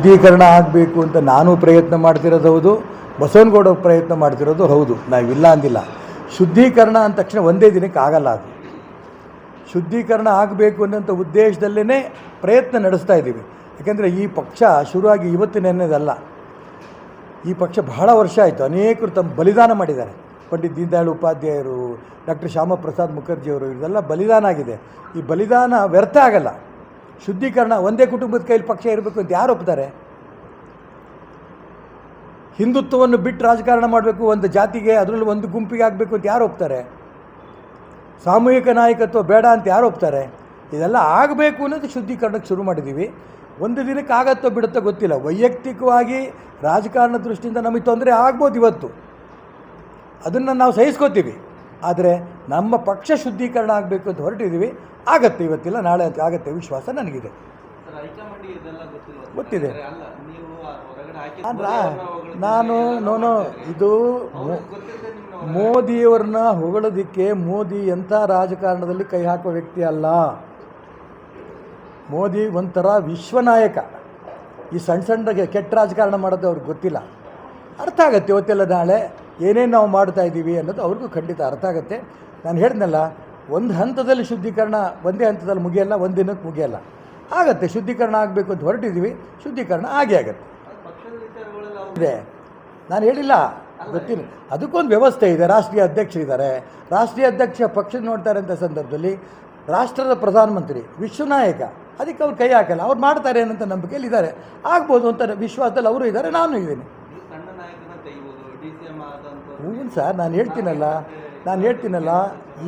ಶುದ್ಧೀಕರಣ ಆಗಬೇಕು ಅಂತ ನಾನು ಪ್ರಯತ್ನ ಮಾಡ್ತಿರೋದು ಹೌದು, ಬಸವನಗೌಡ ಪ್ರಯತ್ನ ಮಾಡ್ತಿರೋದು ಹೌದು, ನಾವಿಲ್ಲ ಅಂದಿಲ್ಲ. ಶುದ್ಧೀಕರಣ ಅಂದ ತಕ್ಷಣ ಒಂದೇ ದಿನಕ್ಕೆ ಆಗಲ್ಲ. ಅದು ಶುದ್ಧೀಕರಣ ಆಗಬೇಕು ಅನ್ನೋಂಥ ಉದ್ದೇಶದಲ್ಲೇ ಪ್ರಯತ್ನ ನಡೆಸ್ತಾ ಇದ್ದೀವಿ. ಯಾಕೆಂದರೆ ಈ ಪಕ್ಷ ಶುರುವಾಗಿ ಇವತ್ತಿನೆನ್ನೋದಲ್ಲ. ಈ ಪಕ್ಷ ಬಹಳ ವರ್ಷ ಆಯಿತು. ಅನೇಕರು ತಮ್ಮ ಬಲಿದಾನ ಮಾಡಿದ್ದಾರೆ. ಪಂಡಿತ್ ದೀನ್ ದಯಾಳ್ ಉಪಾಧ್ಯಾಯರು, ಡಾಕ್ಟರ್ ಶ್ಯಾಮ ಪ್ರಸಾದ್ ಮುಖರ್ಜಿಯವರು, ಇದೆಲ್ಲ ಬಲಿದಾನ ಆಗಿದೆ. ಈ ಬಲಿದಾನ ವ್ಯರ್ಥ ಆಗಲ್ಲ. ಶುದ್ಧೀಕರಣ ಒಂದೇ ಕುಟುಂಬದ ಕೈಲಿ ಪಕ್ಷ ಇರಬೇಕು ಅಂತ ಯಾರು ಒಪ್ತಾರೆ? ಹಿಂದುತ್ವವನ್ನು ಬಿಟ್ಟು ರಾಜಕಾರಣ ಮಾಡಬೇಕು, ಒಂದು ಜಾತಿಗೆ ಅದರಲ್ಲಿ ಒಂದು ಗುಂಪಿಗೆ ಆಗಬೇಕು ಅಂತ ಯಾರು ಒಪ್ತಾರೆ? ಸಾಮೂಹಿಕ ನಾಯಕತ್ವ ಬೇಡ ಅಂತ ಯಾರು ಒಪ್ತಾರೆ? ಇದೆಲ್ಲ ಆಗಬೇಕು ಅನ್ನೋದು ಶುದ್ಧೀಕರಣಕ್ಕೆ ಶುರು ಮಾಡಿದ್ದೀವಿ. ಒಂದು ದಿನಕ್ಕೆ ಆಗತ್ತೋ ಬಿಡುತ್ತೋ ಗೊತ್ತಿಲ್ಲ. ವೈಯಕ್ತಿಕವಾಗಿ ರಾಜಕಾರಣ ದೃಷ್ಟಿಯಿಂದ ನಮಗೆ ತೊಂದರೆ ಆಗ್ಬೋದು ಇವತ್ತು, ಅದನ್ನು ನಾವು ಸಹಿಸ್ಕೋತೀವಿ. ಆದರೆ ನಮ್ಮ ಪಕ್ಷ ಶುದ್ಧೀಕರಣ ಆಗಬೇಕು ಅಂತ ಹೊರಟಿದ್ದೀವಿ. ಆಗತ್ತೆ, ಇವತ್ತಿಲ್ಲ ನಾಳೆ ಅಂತ ಆಗತ್ತೆ, ವಿಶ್ವಾಸ ನನಗಿದೆ. ಗೊತ್ತಿದೆ. ನಾನು ಇದು ಮೋದಿಯವ್ರನ್ನ ಹೊಗಳೋದಕ್ಕೆ, ಮೋದಿ ಎಂಥ ರಾಜಕಾರಣದಲ್ಲಿ ಕೈ ಹಾಕೋ ವ್ಯಕ್ತಿ ಅಲ್ಲ. ಮೋದಿ ಒಂಥರ ವಿಶ್ವನಾಯಕ. ಈ ಸಣ್ಣ ಸಣ್ಣ ಕೆಟ್ಟ ರಾಜಕಾರಣ ಮಾಡೋದು ಅವ್ರಿಗೆ ಗೊತ್ತಿಲ್ಲ. ಅರ್ಥ ಆಗುತ್ತೆ ಇವತ್ತೆಲ್ಲ ನಾಳೆ ಏನೇನು ನಾವು ಮಾಡ್ತಾ ಇದ್ದೀವಿ ಅನ್ನೋದು ಅವ್ರಿಗೂ ಖಂಡಿತ ಅರ್ಥ ಆಗುತ್ತೆ. ನಾನು ಹೇಳಿದ್ನಲ್ಲ, ಒಂದು ಹಂತದಲ್ಲಿ ಶುದ್ಧೀಕರಣ ಒಂದೇ ಹಂತದಲ್ಲಿ ಮುಗಿಯಲ್ಲ, ಒಂದು ದಿನಕ್ಕೆ ಮುಗಿಯಲ್ಲ. ಆಗತ್ತೆ, ಶುದ್ಧೀಕರಣ ಆಗಬೇಕು ಅಂತ ಹೊರಟಿದ್ದೀವಿ. ಶುದ್ಧೀಕರಣ ಆಗೇ ಆಗುತ್ತೆ. ಇದೆ, ನಾನು ಹೇಳಿಲ್ಲ, ಗೊತ್ತಿಲ್ಲ. ಅದಕ್ಕೊಂದು ವ್ಯವಸ್ಥೆ ಇದೆ. ರಾಷ್ಟ್ರೀಯ ಅಧ್ಯಕ್ಷರಿದ್ದಾರೆ. ರಾಷ್ಟ್ರೀಯ ಅಧ್ಯಕ್ಷ ಪಕ್ಷ ನೋಡ್ತಾರೆ ಅಂತ ಸಂದರ್ಭದಲ್ಲಿ ರಾಷ್ಟ್ರದ ಪ್ರಧಾನಮಂತ್ರಿ ವಿಶ್ವನಾಯಕ, ಅದಕ್ಕೆ ಅವ್ರು ಕೈ ಹಾಕಲ್ಲ. ಅವ್ರು ಮಾಡ್ತಾರೆ ಅನ್ನೋಂಥ ನಂಬಿಕೆಯಲ್ಲಿ ಇದ್ದಾರೆ. ಆಗ್ಬೋದು ಅಂತ ವಿಶ್ವಾಸದಲ್ಲಿ ಅವರು ಇದ್ದಾರೆ, ನಾನು ಇದ್ದೀನಿ. ಹ್ಞೂ ಸರ್, ನಾನು ಹೇಳ್ತೀನಲ್ಲ,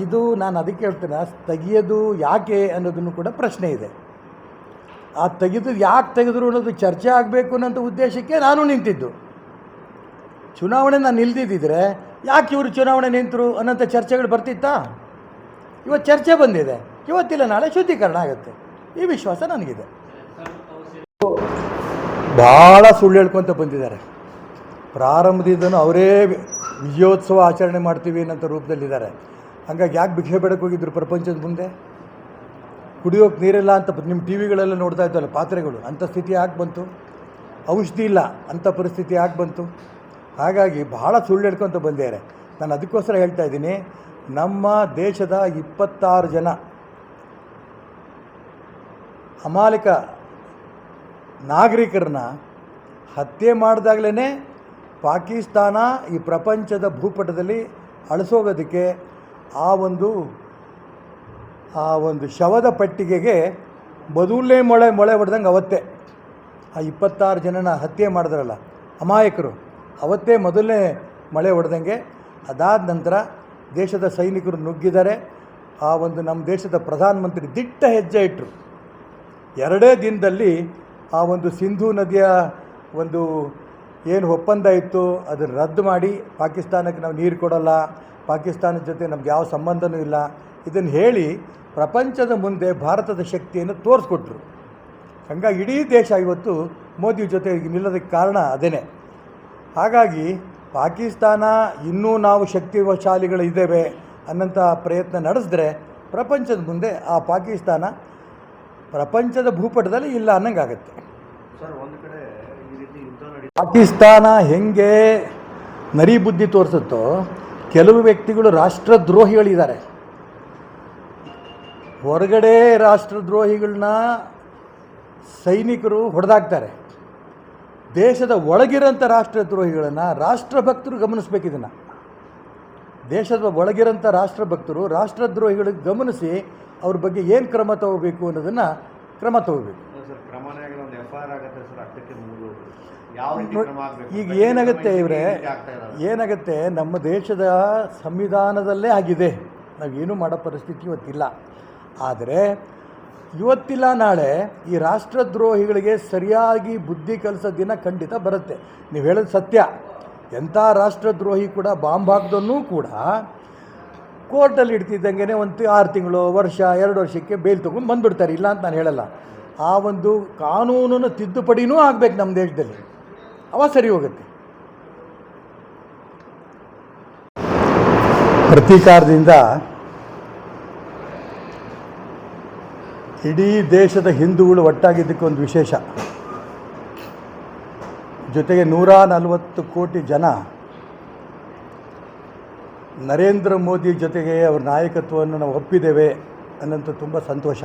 ಇದು ನಾನು ಅದಕ್ಕೆ ಹೇಳ್ತೇನೆ, ತೆಗೆಯೋದು ಯಾಕೆ ಅನ್ನೋದನ್ನು ಕೂಡ ಪ್ರಶ್ನೆ ಇದೆ. ಆ ಯಾಕೆ ತೆಗೆದ್ರು ಅನ್ನೋದು ಚರ್ಚೆ ಆಗಬೇಕು ಅನ್ನೋಂಥ ಉದ್ದೇಶಕ್ಕೆ ನಾನು ನಿಂತಿದ್ದು. ಚುನಾವಣೆ ನಾನು ನಿಲ್ದಿದ್ದರೆ ಯಾಕೆ ಇವರು ಚುನಾವಣೆ ನಿಂತರು ಅನ್ನೋಂಥ ಚರ್ಚೆಗಳು ಬರ್ತಿತ್ತಾ? ಇವತ್ತು ಚರ್ಚೆ ಬಂದಿದೆ. ಇವತ್ತಿಲ್ಲ ನಾಳೆ ಶುದ್ಧೀಕರಣ ಆಗುತ್ತೆ, ಈ ವಿಶ್ವಾಸ ನನಗಿದೆ. ಭಾಳ ಸುಳ್ಳು ಹೇಳ್ಕೊತ ಬಂದಿದ್ದಾರೆ. ಪ್ರಾರಂಭದಿಂದನೂ ಅವರೇ ವಿಜಯೋತ್ಸವ ಆಚರಣೆ ಮಾಡ್ತೀವಿ ಅನ್ನೋಂಥ ರೂಪದಲ್ಲಿದ್ದಾರೆ. ಹಂಗಾಗಿ ಯಾಕೆ ಭಿಕ್ಷೆ ಬೇಡಕ್ಕೆ ಹೋಗಿದ್ರು ಪ್ರಪಂಚದ ಮುಂದೆ? ಕುಡಿಯೋಕ್ಕೆ ನೀರಿಲ್ಲ ಅಂತ ನಿಮ್ಮ ಟಿ ವಿಗಳೆಲ್ಲ ನೋಡ್ತಾ ಇದ್ದಲ್ಲ, ಪಾತ್ರೆಗಳು, ಅಂಥ ಸ್ಥಿತಿ ಯಾಕೆ ಬಂತು? ಔಷಧಿ ಇಲ್ಲ ಅಂಥ ಪರಿಸ್ಥಿತಿ ಯಾಕೆ ಬಂತು? ಹಾಗಾಗಿ ಭಾಳ ಸುಳ್ಳು ಹೇಳ್ಕೊತ ಬಂದಿದ್ದಾರೆ. ನಾನು ಅದಕ್ಕೋಸ್ಕರ ಹೇಳ್ತಾ ಇದ್ದೀನಿ, ನಮ್ಮ ದೇಶದ 26 ಜನ ಅಮಾಯಕ ನಾಗರಿಕರನ್ನ ಹತ್ಯೆ ಮಾಡಿದಾಗಲೇ ಪಾಕಿಸ್ತಾನ ಈ ಪ್ರಪಂಚದ ಭೂಪಟದಲ್ಲಿ ಅಳಿಸೋಗೋದಕ್ಕೆ ಆ ಒಂದು ಶವದ ಪಟ್ಟಿಗೆಗೆ ಮೊದಲನೇ ಮೊಳೆ ಹೊಡೆದಂಗೆ ಅವತ್ತೇ ಆ 26 ಜನನ ಹತ್ಯೆ ಮಾಡಿದ್ರಲ್ಲ ಅಮಾಯಕರು, ಅವತ್ತೇ ಮೊದಲನೇ ಮಳೆ ಹೊಡೆದಂಗೆ. ಅದಾದ ನಂತರ ದೇಶದ ಸೈನಿಕರು ನುಗ್ಗಿದ್ದಾರೆ. ಆ ನಮ್ಮ ದೇಶದ ಪ್ರಧಾನಮಂತ್ರಿ ದಿಟ್ಟ ಹೆಜ್ಜೆ ಇಟ್ಟರು. 2 ದಿನದಲ್ಲಿ ಆ ಸಿಂಧೂ ನದಿಯ ಏನು ಒಪ್ಪಂದ ಇತ್ತು ಅದನ್ನು ರದ್ದು ಮಾಡಿ, ಪಾಕಿಸ್ತಾನಕ್ಕೆ ನಾವು ನೀರು ಕೊಡೋಲ್ಲ, ಪಾಕಿಸ್ತಾನದ ಜೊತೆ ನಮ್ಗೆ ಯಾವ ಸಂಬಂಧನೂ ಇಲ್ಲ, ಇದನ್ನು ಹೇಳಿ ಪ್ರಪಂಚದ ಮುಂದೆ ಭಾರತದ ಶಕ್ತಿಯನ್ನು ತೋರಿಸ್ಕೊಟ್ರು. ಹಂಗಾಗಿ ಇಡೀ ದೇಶ ಇವತ್ತು ಮೋದಿ ಜೊತೆ ನಿಲ್ಲೋದಕ್ಕೆ ಕಾರಣ ಅದೇನೆ. ಹಾಗಾಗಿ ಪಾಕಿಸ್ತಾನ ಇನ್ನೂ ನಾವು ಶಕ್ತಿಶಾಲಿಗಳಿದ್ದೇವೆ ಅನ್ನೋಂಥ ಪ್ರಯತ್ನ ನಡೆಸಿದ್ರೆ ಪ್ರಪಂಚದ ಮುಂದೆ ಆ ಪಾಕಿಸ್ತಾನ ಪ್ರಪಂಚದ ಭೂಪಟದಲ್ಲಿ ಇಲ್ಲ ಅನ್ನಂಗಾಗತ್ತೆ. ಪಾಕಿಸ್ತಾನ ಹೆಂಗೆ ನರಿ ಬುದ್ಧಿ ತೋರಿಸುತ್ತೋ, ಕೆಲವು ವ್ಯಕ್ತಿಗಳು ರಾಷ್ಟ್ರದ್ರೋಹಿಗಳಿದ್ದಾರೆ. ಹೊರಗಡೆ ರಾಷ್ಟ್ರದ್ರೋಹಿಗಳನ್ನ ಸೈನಿಕರು ಹೊಡೆದಾಕ್ತಾರೆ. ದೇಶದ ಒಳಗಿರೋಂಥ ರಾಷ್ಟ್ರದ್ರೋಹಿಗಳನ್ನು ರಾಷ್ಟ್ರಭಕ್ತರು ಗಮನಿಸ್ಬೇಕು. ಇದನ್ನು ದೇಶದ ಒಳಗಿರೋಂಥ ರಾಷ್ಟ್ರದ್ರೋಹಿಗಳಿಗೆ ಗಮನಿಸಿ ಅವ್ರ ಬಗ್ಗೆ ಏನು ಕ್ರಮ ತಗೋಬೇಕು ಅನ್ನೋದನ್ನು ಕ್ರಮ ತಗೋಬೇಕು. ಈಗ ಏನಾಗುತ್ತೆ ನಮ್ಮ ದೇಶದ ಸಂವಿಧಾನದಲ್ಲೇ ಆಗಿದೆ. ನಾವೇನು ಮಾಡೋ ಪರಿಸ್ಥಿತಿ ಇವತ್ತಿಲ್ಲ. ಆದರೆ ಇವತ್ತಿಲ್ಲ ನಾಳೆ ಈ ರಾಷ್ಟ್ರದ್ರೋಹಿಗಳಿಗೆ ಸರಿಯಾಗಿ ಬುದ್ಧಿ ಕಲಿಸೋ ದಿನ ಖಂಡಿತ ಬರುತ್ತೆ. ನೀವು ಹೇಳೋದು ಸತ್ಯ. ಎಂಥ ರಾಷ್ಟ್ರದ್ರೋಹಿ ಕೂಡ ಬಾಂಬ್ ಹಾಕಿದನ್ನೂ ಕೂಡ ಕೋರ್ಟಲ್ಲಿ ಇಡ್ತಿದ್ದಂಗೆ 6 ತಿಂಗಳು, ವರ್ಷ, 2 ವರ್ಷಕ್ಕೆ ಬೇಲ್ ತೊಗೊಂಡು ಬಂದುಬಿಡ್ತಾರೆ. ಇಲ್ಲ ಅಂತ ನಾನು ಹೇಳಲ್ಲ. ಆ ಕಾನೂನನ್ನು ತಿದ್ದುಪಡಿನೂ ಆಗಬೇಕು ನಮ್ಮ ದೇಶದಲ್ಲಿ, ಅವ ಸರಿ ಹೋಗುತ್ತೆ. ಪ್ರತೀಕಾರದಿಂದ ಇಡೀ ದೇಶದ ಹಿಂದೂಗಳು ಒಟ್ಟಾಗಿದ್ದಕ್ಕೊಂದು ವಿಶೇಷ. ಜೊತೆಗೆ 140 ಕೋಟಿ ಜನ ನರೇಂದ್ರ ಮೋದಿ ಜೊತೆಗೆ ಅವರ ನಾಯಕತ್ವವನ್ನು ನಾವು ಒಪ್ಪಿದ್ದೇವೆ ಅನ್ನೋಂಥ ತುಂಬ ಸಂತೋಷ.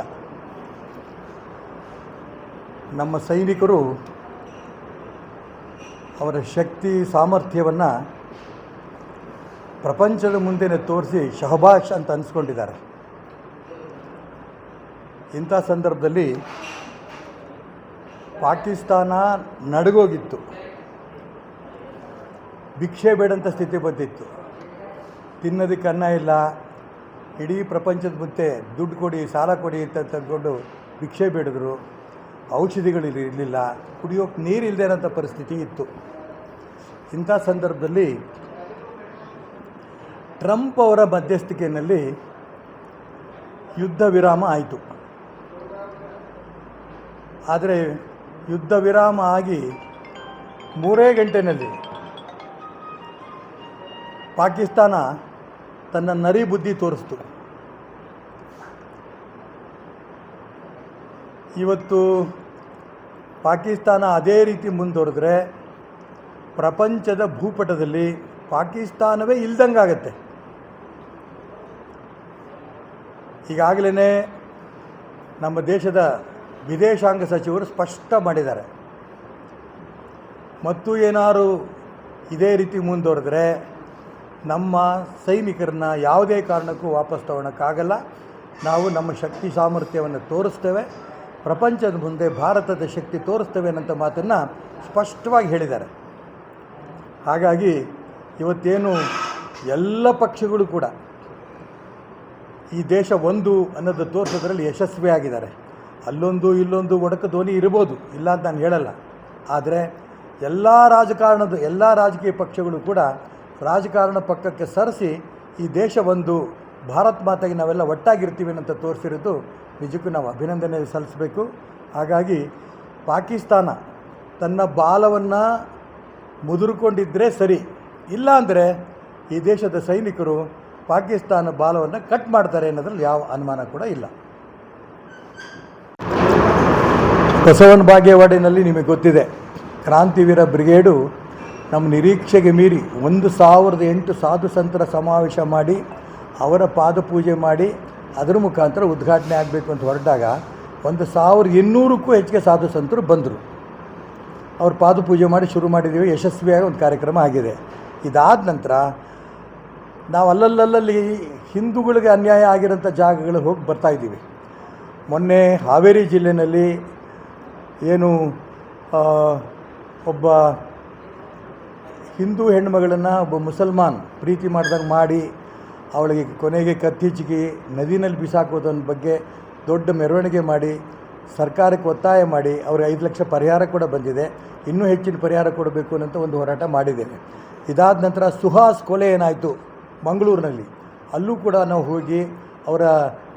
ನಮ್ಮ ಸೈನಿಕರು ಅವರ ಶಕ್ತಿ ಸಾಮರ್ಥ್ಯವನ್ನು ಪ್ರಪಂಚದ ಮುಂದೆ ತೋರಿಸಿ ಶಹಬಾಷ್ ಅಂತ ಅನಿಸ್ಕೊಂಡಿದ್ದಾರೆ. ಇಂಥ ಸಂದರ್ಭದಲ್ಲಿ ಪಾಕಿಸ್ತಾನ ನಡುಗೋಗಿತ್ತು, ಭಿಕ್ಷೆ ಬೇಡಂಥ ಸ್ಥಿತಿ ಬಂದಿತ್ತು. ತಿನ್ನೋದಕ್ಕೆ ಅನ್ನ ಇಲ್ಲ, ಇಡೀ ಪ್ರಪಂಚದ ಮುಂದೆ ದುಡ್ಡು ಕೊಡಿ, ಸಾಲ ಕೊಡಿ ಅಂತ ತಂದ್ಕೊಂಡು ಭಿಕ್ಷೆ ಬೇಡಿದ್ರು. ಔಷಧಿಗಳು ಇರಲಿಲ್ಲ, ಕುಡಿಯೋಕ್ಕೆ ನೀರು ಇಲ್ಲದೆ ಇರೋಂಥ ಪರಿಸ್ಥಿತಿ ಇತ್ತು. ಇಂಥ ಸಂದರ್ಭದಲ್ಲಿ ಟ್ರಂಪ್ ಅವರ ಮಧ್ಯಸ್ಥಿಕೆಯಲ್ಲಿ ಯುದ್ಧ ವಿರಾಮ ಆಯಿತು. ಆದರೆ ಯುದ್ಧ ವಿರಾಮ ಆಗಿ 3 ಗಂಟೆಯಲ್ಲಿ ಪಾಕಿಸ್ತಾನ ತನ್ನ ನರಿ ಬುದ್ಧಿ ತೋರಿಸ್ತು. ಇವತ್ತು ಪಾಕಿಸ್ತಾನ ಅದೇ ರೀತಿ ಮುಂದುವರೆದ್ರೆ ಪ್ರಪಂಚದ ಭೂಪಟದಲ್ಲಿ ಪಾಕಿಸ್ತಾನವೇ ಇಲ್ದಂಗಾಗತ್ತೆ. ಈಗಾಗಲೇ ನಮ್ಮ ದೇಶದ ವಿದೇಶಾಂಗ ಸಚಿವರು ಸ್ಪಷ್ಟ ಮಾಡಿದ್ದಾರೆ, ಮತ್ತು ಏನಾದರೂ ಇದೇ ರೀತಿ ಮುಂದುವರೆದ್ರೆ ನಮ್ಮ ಸೈನಿಕರನ್ನ ಯಾವುದೇ ಕಾರಣಕ್ಕೂ ವಾಪಸ್ ತಗೊಳಕ್ಕಾಗಲ್ಲ. ನಾವು ನಮ್ಮ ಶಕ್ತಿ ಸಾಮರ್ಥ್ಯವನ್ನು ತೋರಿಸ್ತೇವೆ, ಪ್ರಪಂಚದ ಮುಂದೆ ಭಾರತದ ಶಕ್ತಿ ತೋರಿಸ್ತೇವೆ ಅನ್ನೋಂಥ ಮಾತನ್ನು ಸ್ಪಷ್ಟವಾಗಿ ಹೇಳಿದ್ದಾರೆ. ಹಾಗಾಗಿ ಇವತ್ತೇನು ಎಲ್ಲ ಪಕ್ಷಗಳು ಕೂಡ ಈ ದೇಶ ಒಂದು ಅನ್ನೋದು ತೋರಿಸೋದ್ರಲ್ಲಿ ಯಶಸ್ವಿಯಾಗಿದ್ದಾರೆ. ಅಲ್ಲೊಂದು ಇಲ್ಲೊಂದು ಒಡಕು ಧ್ವನಿ ಇರ್ಬೋದು, ಇಲ್ಲ ಅಂತ ನಾನು ಹೇಳಲ್ಲ. ಆದರೆ ಎಲ್ಲ ರಾಜಕೀಯ ಪಕ್ಷಗಳು ಕೂಡ ರಾಜಕಾರಣ ಪಕ್ಕಕ್ಕೆ ಸರಿಸಿ ಈ ದೇಶ ಒಂದು, ಭಾರತ್ ಮಾತೆಗೆ ನಾವೆಲ್ಲ ಒಟ್ಟಾಗಿರ್ತೀವಿ ಅಂತ ತೋರಿಸಿರೋದು ನಿಜಕ್ಕೂ ನಾವು ಅಭಿನಂದನೆ ಸಲ್ಲಿಸಬೇಕು. ಹಾಗಾಗಿ ಪಾಕಿಸ್ತಾನ ತನ್ನ ಬಾಲವನ್ನು ಮುದುರಿಕೊಂಡಿದ್ದರೆ ಸರಿ, ಇಲ್ಲ ಅಂದರೆ ಈ ದೇಶದ ಸೈನಿಕರು ಪಾಕಿಸ್ತಾನ ಬಾಲವನ್ನು ಕಟ್ ಮಾಡ್ತಾರೆ ಅನ್ನೋದ್ರಲ್ಲಿ ಯಾವ ಅನುಮಾನ ಕೂಡ ಇಲ್ಲ. ಬಸವನ ಬಾಗೇವಾಡಿನಲ್ಲಿ ನಿಮಗೆ ಗೊತ್ತಿದೆ, ಕ್ರಾಂತಿವೀರ ಬ್ರಿಗೇಡು ನಮ್ಮ ನಿರೀಕ್ಷೆಗೆ ಮೀರಿ 1008 ಸಾಧು ಸಂತರ ಸಮಾವೇಶ ಮಾಡಿ ಅವರ ಪಾದಪೂಜೆ ಮಾಡಿ ಅದರ ಮುಖಾಂತರ ಉದ್ಘಾಟನೆ ಆಗಬೇಕು ಅಂತ ಹೊರಟಾಗ 1200ಕ್ಕೂ ಹೆಚ್ಚಿಗೆ ಸಾಧು ಸಂತರು ಬಂದರು. ಅವ್ರ ಪಾದಪೂಜೆ ಮಾಡಿ ಶುರು ಮಾಡಿದ್ದೀವಿ, ಯಶಸ್ವಿಯಾಗಿ ಒಂದು ಕಾರ್ಯಕ್ರಮ ಆಗಿದೆ. ಇದಾದ ನಂತರ ನಾವು ಅಲ್ಲಲ್ಲಿ ಹಿಂದೂಗಳಿಗೆ ಅನ್ಯಾಯ ಆಗಿರೋಂಥ ಜಾಗಗಳಿಗೆ ಹೋಗಿ ಬರ್ತಾಯಿದ್ದೀವಿ. ಮೊನ್ನೆ ಹಾವೇರಿ ಜಿಲ್ಲೆಯಲ್ಲಿ ಏನು ಒಬ್ಬ ಹಿಂದೂ ಹೆಣ್ಣುಮಗಳನ್ನು ಒಬ್ಬ ಮುಸಲ್ಮಾನ್ ಪ್ರೀತಿ ಮಾಡಿದಂಗೆ ಮಾಡಿ ಅವಳಿಗೆ ಕೊನೆಗೆ ಕತ್ತಿಚಿಗಿ ನದಿನಲ್ಲಿ ಬಿಸಾಕೋದನ್ನ ಬಗ್ಗೆ ದೊಡ್ಡ ಮೆರವಣಿಗೆ ಮಾಡಿ ಸರ್ಕಾರಕ್ಕೆ ಒತ್ತಾಯ ಮಾಡಿ ಅವ್ರಿಗೆ 5 ಲಕ್ಷ ಪರಿಹಾರ ಕೂಡ ಬಂದಿದೆ. ಇನ್ನೂ ಹೆಚ್ಚಿನ ಪರಿಹಾರ ಕೊಡಬೇಕು ಅನ್ನೋಂಥ ಒಂದು ಹೋರಾಟ ಮಾಡಿದ್ದೇವೆ. ಇದಾದ ನಂತರ ಸುಹಾಸ್ ಕೊಲೆ ಏನಾಯಿತು ಮಂಗಳೂರಿನಲ್ಲಿ, ಅಲ್ಲೂ ಕೂಡ ನಾವು ಹೋಗಿ ಅವರ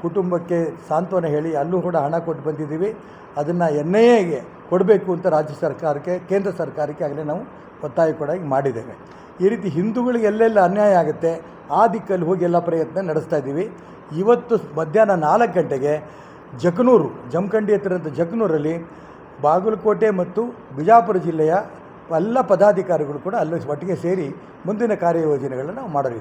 ಕುಟುಂಬಕ್ಕೆ ಸಾಂತ್ವನ ಹೇಳಿ ಅಲ್ಲೂ ಕೂಡ ಹಣ ಕೊಟ್ಟು ಬಂದಿದ್ದೀವಿ. ಅದನ್ನು NIAಗೆ ಕೊಡಬೇಕು ಅಂತ ರಾಜ್ಯ ಸರ್ಕಾರಕ್ಕೆ, ಕೇಂದ್ರ ಸರ್ಕಾರಕ್ಕೆ ಆಗಲೇ ನಾವು ಒತ್ತಾಯ ಕೂಡ ಈಗ ಮಾಡಿದ್ದೇವೆ. ಈ ರೀತಿ ಹಿಂದೂಗಳಿಗೆ ಎಲ್ಲೆಲ್ಲ ಅನ್ಯಾಯ ಆಗುತ್ತೆ ಆ ದಿಕ್ಕಲ್ಲಿ ಹೋಗಿ ಎಲ್ಲ ಪ್ರಯತ್ನ ನಡೆಸ್ತಾ ಇದ್ದೀವಿ. ಇವತ್ತು ಮಧ್ಯಾಹ್ನ 4 ಗಂಟೆಗೆ ಜಕನೂರು, ಜಮಖಂಡಿ ಹತ್ತಿರದ ಜಕನೂರಲ್ಲಿ ಬಾಗಲಕೋಟೆ ಮತ್ತು ಬಿಜಾಪುರ ಜಿಲ್ಲೆಯ ಎಲ್ಲ ಪದಾಧಿಕಾರಿಗಳು ಕೂಡ ಅಲ್ಲಿ ಒಟ್ಟಿಗೆ ಸೇರಿ ಮುಂದಿನ ಕಾರ್ಯಯೋಜನೆಗಳನ್ನು ನಾವು ಮಾಡಲಿದ್ದೇವೆ.